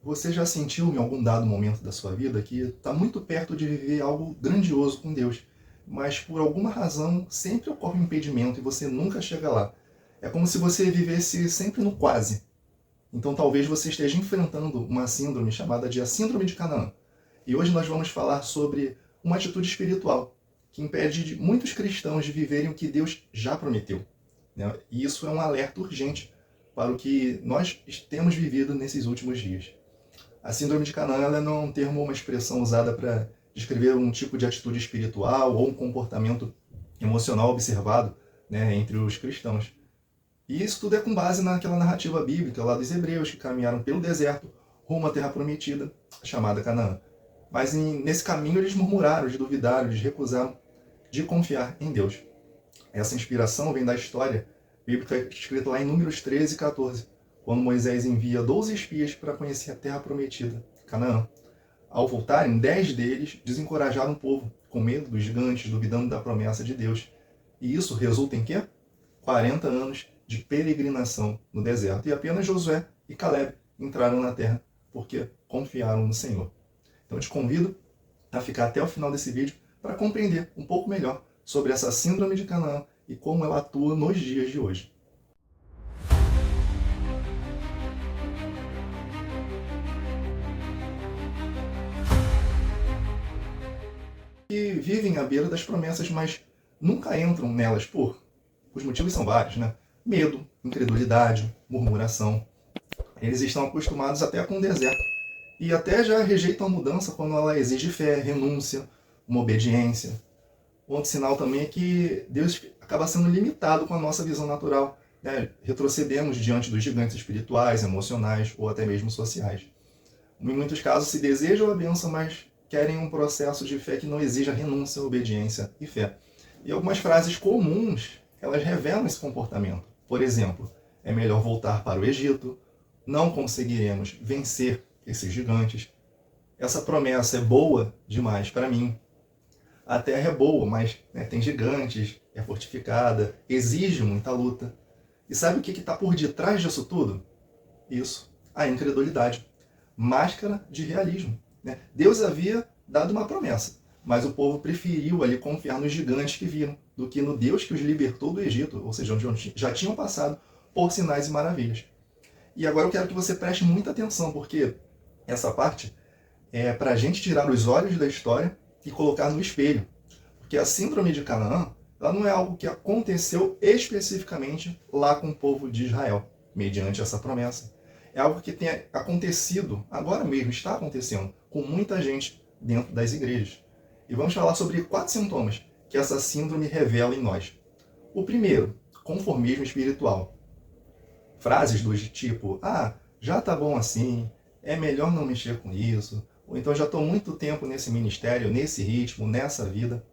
Você já sentiu em algum dado momento da sua vida que está muito perto de viver algo grandioso com Deus, mas por alguma razão sempre ocorre um impedimento e você nunca chega lá? É como se você vivesse sempre no quase. Então talvez você esteja enfrentando uma síndrome chamada de a Síndrome de Canaã. E hoje nós vamos falar sobre uma atitude espiritual que impede de muitos cristãos de viverem o que Deus já prometeu. E isso é um alerta urgente para o que nós temos vivido nesses últimos dias. A síndrome de Canaã ela não é um termo ou uma expressão usada para descrever um tipo de atitude espiritual ou um comportamento emocional observado, entre os cristãos. E isso tudo é com base naquela narrativa bíblica lá dos hebreus que caminharam pelo deserto rumo à terra prometida, chamada Canaã. Mas nesse caminho eles murmuraram, eles duvidaram, eles recusaram de confiar em Deus. Essa inspiração vem da história bíblica escrita lá em Números 13 e 14, quando Moisés envia 12 espias para conhecer a terra prometida, Canaã. Ao voltarem, 10 deles desencorajaram o povo, com medo dos gigantes, duvidando da promessa de Deus. E isso resulta em quê? 40 anos de peregrinação no deserto. E apenas Josué e Caleb entraram na terra, porque confiaram no Senhor. Então eu te convido a ficar até o final desse vídeo para compreender um pouco melhor sobre essa síndrome de Canaã e como ela atua nos dias de hoje. Que vivem à beira das promessas, mas nunca entram nelas os motivos são vários, né? Medo, incredulidade, murmuração. Eles estão acostumados até com o deserto e até já rejeitam a mudança quando ela exige fé, renúncia, uma obediência. Outro sinal também é que Deus acaba sendo limitado com a nossa visão natural. Retrocedemos diante dos gigantes espirituais, emocionais ou até mesmo sociais. Em muitos casos se desejam a bênção, mas querem um processo de fé que não exija renúncia, obediência e fé. E algumas frases comuns, elas revelam esse comportamento. Por exemplo, é melhor voltar para o Egito, não conseguiremos vencer esses gigantes, essa promessa é boa demais para mim, a terra é boa, mas tem gigantes, é fortificada, exige muita luta. E sabe o que está por detrás disso tudo? Isso, a incredulidade. Máscara de realismo. Deus havia dado uma promessa, mas o povo preferiu ali confiar nos gigantes que viram, do que no Deus que os libertou do Egito, ou seja, onde já tinham passado por sinais e maravilhas. E agora eu quero que você preste muita atenção, porque essa parte é para a gente tirar os olhos da história e colocar no espelho. Porque a síndrome de Canaã, ela não é algo que aconteceu especificamente lá com o povo de Israel, mediante essa promessa. É algo que tem acontecido, agora mesmo está acontecendo, com muita gente dentro das igrejas. E vamos falar sobre 4 sintomas que essa síndrome revela em nós. O primeiro, conformismo espiritual. Frases do tipo, já tá bom assim, é melhor não mexer com isso, ou então já estou muito tempo nesse ministério, nesse ritmo, nessa vida.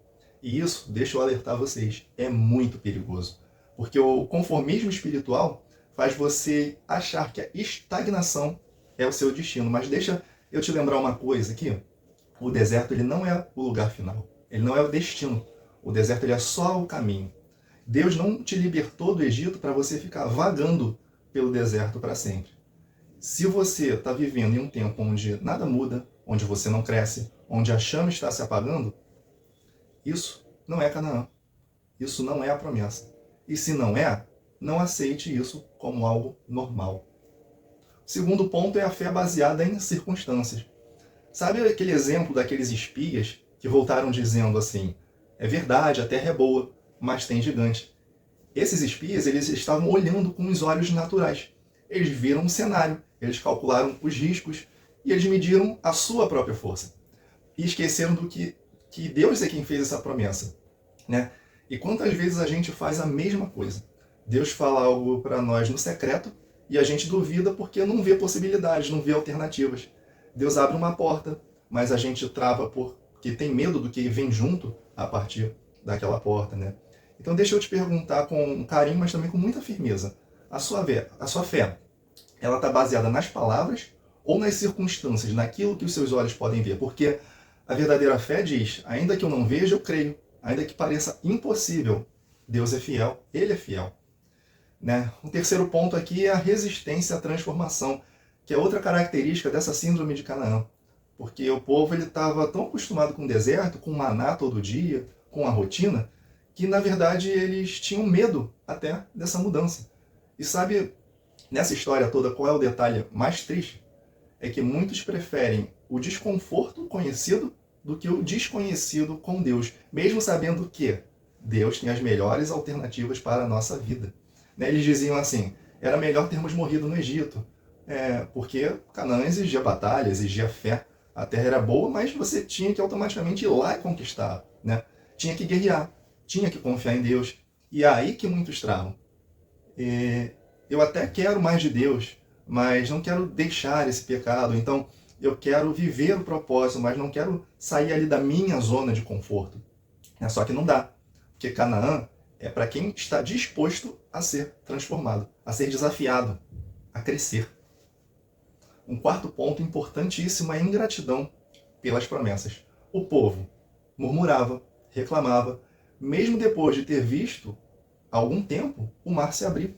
E isso, deixa eu alertar vocês, é muito perigoso. Porque o conformismo espiritual faz você achar que a estagnação é o seu destino. Mas deixa eu te lembrar uma coisa aqui. O deserto ele não é o lugar final. Ele não é o destino. O deserto ele é só o caminho. Deus não te libertou do Egito para você ficar vagando pelo deserto para sempre. Se você está vivendo em um tempo onde nada muda, onde você não cresce, onde a chama está se apagando, isso não é Canaã. Isso não é a promessa. E se não é, não aceite isso como algo normal. O segundo ponto é a fé baseada em circunstâncias. Sabe aquele exemplo daqueles espias que voltaram dizendo assim, é verdade, a terra é boa, mas tem gigante. Esses espias, eles estavam olhando com os olhos naturais. Eles viram um cenário, eles calcularam os riscos e eles mediram a sua própria força. E esqueceram do que Deus é quem fez essa promessa. E quantas vezes a gente faz a mesma coisa? Deus fala algo para nós no secreto e a gente duvida porque não vê possibilidades, não vê alternativas. Deus abre uma porta, mas a gente trava porque tem medo do que vem junto a partir daquela porta. Então deixa eu te perguntar com carinho, mas também com muita firmeza. A sua fé, ela está baseada nas palavras ou nas circunstâncias, naquilo que os seus olhos podem ver? Porque a verdadeira fé diz, ainda que eu não veja, eu creio. Ainda que pareça impossível, Deus é fiel, Ele é fiel. O terceiro ponto aqui é a resistência à transformação, que é outra característica dessa síndrome de Canaã. Porque o povo estava tão acostumado com o deserto, com o maná todo dia, com a rotina, que na verdade eles tinham medo até dessa mudança. E sabe, nessa história toda, qual é o detalhe mais triste? É que muitos preferem o desconforto conhecido do que o desconhecido com Deus, mesmo sabendo que Deus tem as melhores alternativas para a nossa vida. Eles diziam assim, era melhor termos morrido no Egito, porque Canaã exigia batalha, exigia fé. A terra era boa, mas você tinha que automaticamente ir lá e conquistar. Né? Tinha que guerrear, tinha que confiar em Deus. E é aí que muitos travam. Eu até quero mais de Deus, mas não quero deixar esse pecado. Então, eu quero viver o propósito, mas não quero sair ali da minha zona de conforto. Só que não dá, porque Canaã é para quem está disposto a ser transformado, a ser desafiado, a crescer. Um quarto ponto importantíssimo é a ingratidão pelas promessas. O povo murmurava, reclamava, mesmo depois de ter visto, há algum tempo, o mar se abrir.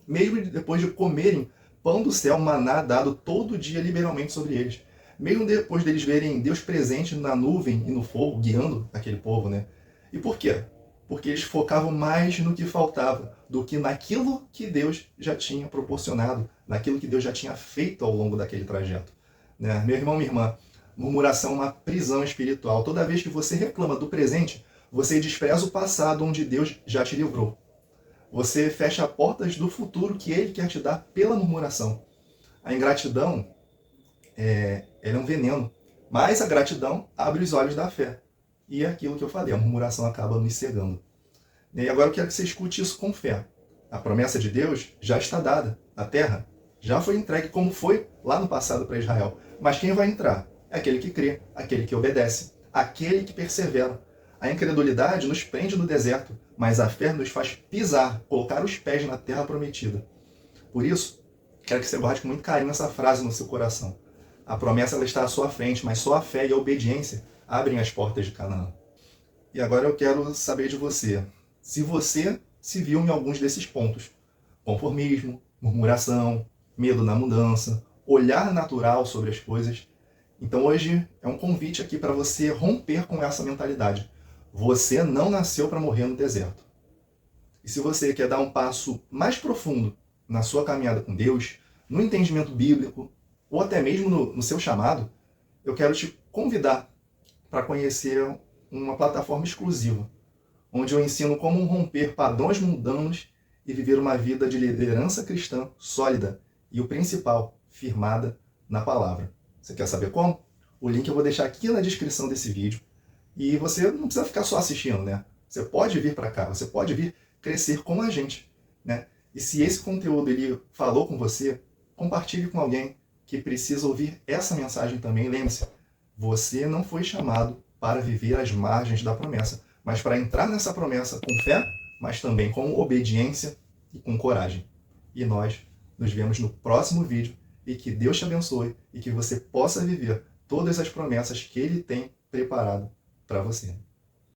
Mesmo depois de comerem pão do céu, maná dado todo dia liberalmente sobre eles. Mesmo depois deles verem Deus presente na nuvem e no fogo, guiando aquele povo, né? E por quê? Porque eles focavam mais no que faltava do que naquilo que Deus já tinha proporcionado, naquilo que Deus já tinha feito ao longo daquele trajeto. Né? Meu irmão, minha irmã, murmuração é uma prisão espiritual. Toda vez que você reclama do presente, você despreza o passado onde Deus já te livrou. Você fecha portas do futuro que Ele quer te dar pela murmuração. A ingratidão ela é um veneno, mas a gratidão abre os olhos da fé. E é aquilo que eu falei, a murmuração acaba nos cegando. E agora eu quero que você escute isso com fé. A promessa de Deus já está dada. A terra já foi entregue como foi lá no passado para Israel. Mas quem vai entrar? É aquele que crê, aquele que obedece, aquele que persevera. A incredulidade nos prende no deserto, mas a fé nos faz pisar, colocar os pés na terra prometida. Por isso, quero que você guarde com muito carinho essa frase no seu coração. A promessa ela está à sua frente, mas só a fé e a obediência abrem as portas de Canaã. E agora eu quero saber de você. Se você se viu em alguns desses pontos. Conformismo, murmuração, medo na mudança, olhar natural sobre as coisas. Então hoje é um convite aqui para você romper com essa mentalidade. Você não nasceu para morrer no deserto. E se você quer dar um passo mais profundo na sua caminhada com Deus, no entendimento bíblico, ou até mesmo no seu chamado, eu quero te convidar para conhecer uma plataforma exclusiva, onde eu ensino como romper padrões mundanos e viver uma vida de liderança cristã sólida e, o principal, firmada na palavra. Você quer saber como? O link eu vou deixar aqui na descrição desse vídeo. E você não precisa ficar só assistindo, né? Você pode vir para cá, você pode vir crescer com a gente, né? E se esse conteúdo ele falou com você, compartilhe com alguém que precisa ouvir essa mensagem também. Lembre-se, você não foi chamado para viver às margens da promessa, mas para entrar nessa promessa com fé, mas também com obediência e com coragem. E nós nos vemos no próximo vídeo e que Deus te abençoe e que você possa viver todas as promessas que Ele tem preparado para você.